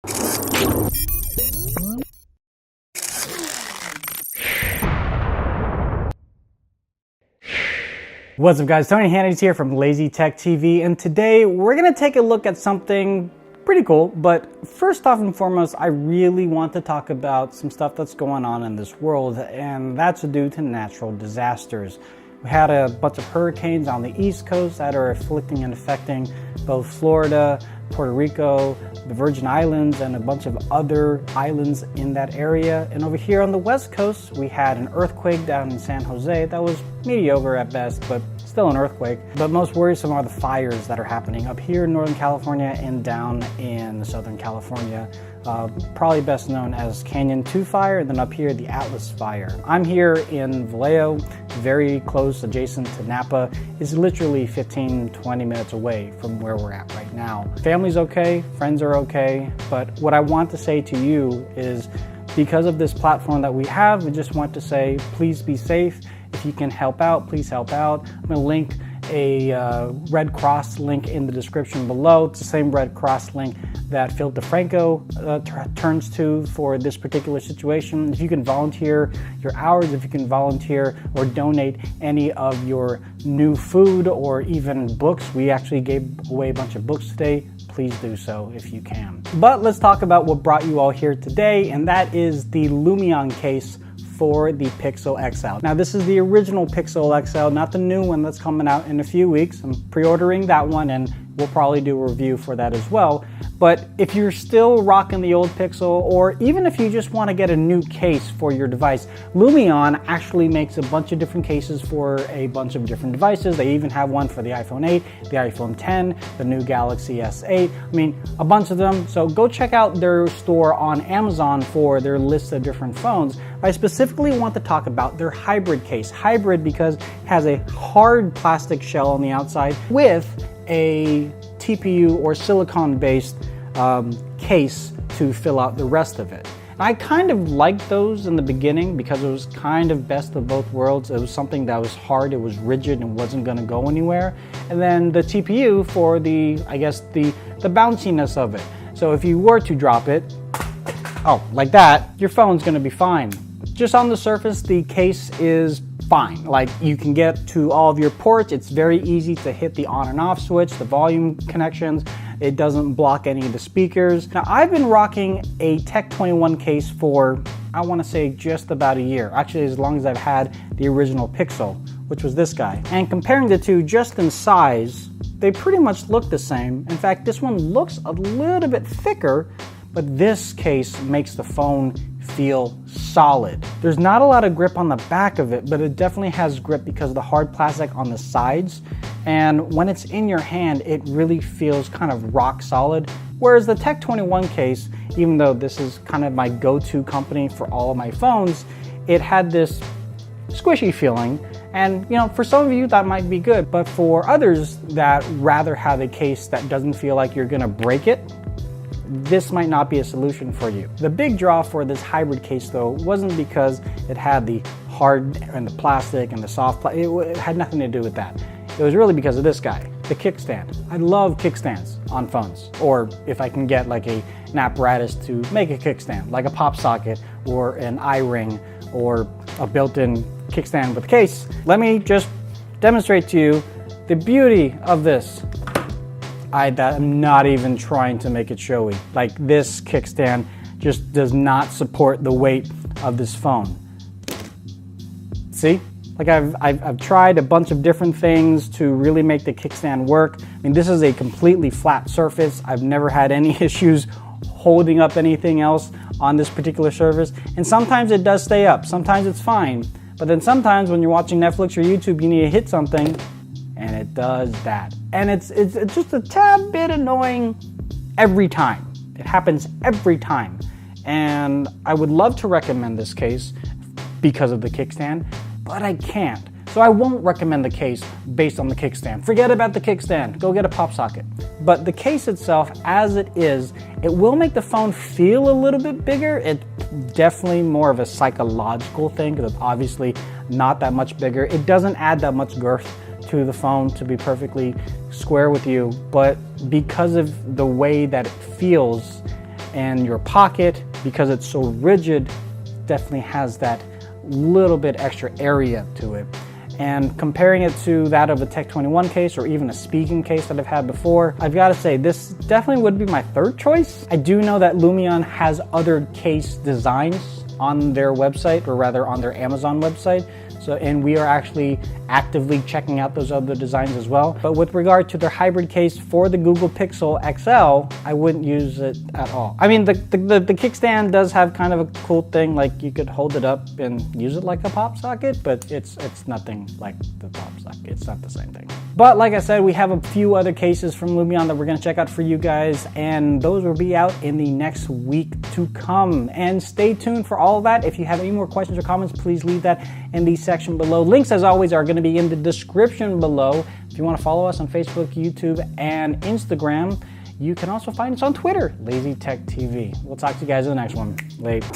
What's up guys, Tony Hannity's here from Lazy Tech TV, and today we're going to take a look at something pretty cool. But first off and foremost, I really want to talk about some stuff that's going on in this world, and that's due to natural disasters. We had a bunch of hurricanes on the East Coast that are afflicting and affecting both Florida, Puerto Rico, the Virgin Islands, and a bunch of other islands in that area. And over here on the West Coast, we had an earthquake down in San Jose that was mediocre at best, but still an earthquake. But most worrisome are the fires that are happening up here in Northern California and down in Southern California. Probably best known as Canyon 2 fire, and then up here, the Atlas fire. I'm here in Vallejo, very close, adjacent to Napa. It's literally 15-20 minutes away from where we're at right now. Family's okay, friends are okay, but what I want to say to you is, because of this platform that we have, we just want to say, please be safe. If you can help out, please help out. I'm gonna link a Red Cross link in the description below. It's the same Red Cross link that Phil DeFranco turns to for this particular situation. If you can volunteer your hours, if you can volunteer or donate any of your new food or even books, we actually gave away a bunch of books today. Please do so if you can. But let's talk about what brought you all here today, and that is the Lumion case for the Pixel XL. Now this is the original Pixel XL, not the new one that's coming out in a few weeks. I'm pre-ordering that one, and we'll probably do a review for that as well. But if you're still rocking the old Pixel, or even if you just want to get a new case for your device, Lumion actually makes a bunch of different cases for a bunch of different devices. They even have one for the iPhone 8, the iPhone 10, the new Galaxy S8. I mean, a bunch of them. So go check out their store on Amazon for their list of different phones. I specifically want to talk about their hybrid case. Hybrid because it has a hard plastic shell on the outside with a TPU or silicone-based case to fill out the rest of it. And I kind of liked those in the beginning because it was kind of best of both worlds. It was something that was hard, it was rigid, and wasn't going to go anywhere. And then the TPU for the, I guess, the bounciness of it. So if you were to drop it, like that, your phone's going to be fine. Just on the surface, the case is fine. Like, you can get to all of your ports. It's very easy to hit the on and off switch, the volume connections. It doesn't block any of the speakers. Now, I've been rocking a Tech 21 case for, I want to say, just about a year. Actually, as long as I've had the original Pixel, which was this guy. And comparing the two just in size, they pretty much look the same. In fact, this one looks a little bit thicker, but this case makes the phone feel solid. There's not a lot of grip on the back of it, but it definitely has grip because of the hard plastic on the sides. And when it's in your hand, it really feels kind of rock solid. Whereas the Tech 21 case, even though this is kind of my go-to company for all of my phones, it had this squishy feeling. And you know, for some of you that might be good, but for others that rather have a case that doesn't feel like you're gonna break it, this might not be a solution for you. The big draw for this hybrid case though wasn't because it had the hard and the plastic and the soft it had nothing to do with that. It was really because of this guy, the kickstand. I love kickstands on phones, or if I can get like an apparatus to make a kickstand, like a pop socket or an iRing or a built-in kickstand with a case. Let me just demonstrate to you the beauty of this. I'm not even trying to make it showy. Like, this kickstand just does not support the weight of this phone. See? Like, I've tried a bunch of different things to really make the kickstand work. I mean, this is a completely flat surface. I've never had any issues holding up anything else on this particular surface. And sometimes it does stay up. Sometimes it's fine. But then sometimes when you're watching Netflix or YouTube, you need to hit something, and it does that. And it's just a tad bit annoying every time. It happens every time. And I would love to recommend this case because of the kickstand, but I can't. So I won't recommend the case based on the kickstand. Forget about the kickstand, go get a pop socket. But the case itself, as it is, it will make the phone feel a little bit bigger. It's definitely more of a psychological thing because it's obviously not that much bigger. It doesn't add that much girth to the phone, to be perfectly square with you, but because of the way that it feels, in your pocket, because it's so rigid, definitely has that little bit extra area to it. And comparing it to that of a Tech 21 case or even a Spigen case that I've had before, I've got to say this definitely would be my third choice. I do know that Lumion has other case designs on their website, or rather on their Amazon website. So, and we are actually actively checking out those other designs as well. But with regard to their hybrid case for the Google Pixel XL, I wouldn't use it at all. I mean, the kickstand does have kind of a cool thing, like you could hold it up and use it like a pop socket, but it's nothing like the pop socket. It's not the same thing. But like I said, we have a few other cases from Lumion that we're gonna check out for you guys, and those will be out in the next week to come. And stay tuned for all of that. If you have any more questions or comments, please leave that in the section below. Links, as always, are gonna be in the description below. If you wanna follow us on Facebook, YouTube, and Instagram, you can also find us on Twitter, Lazy Tech TV. We'll talk to you guys in the next one. Later.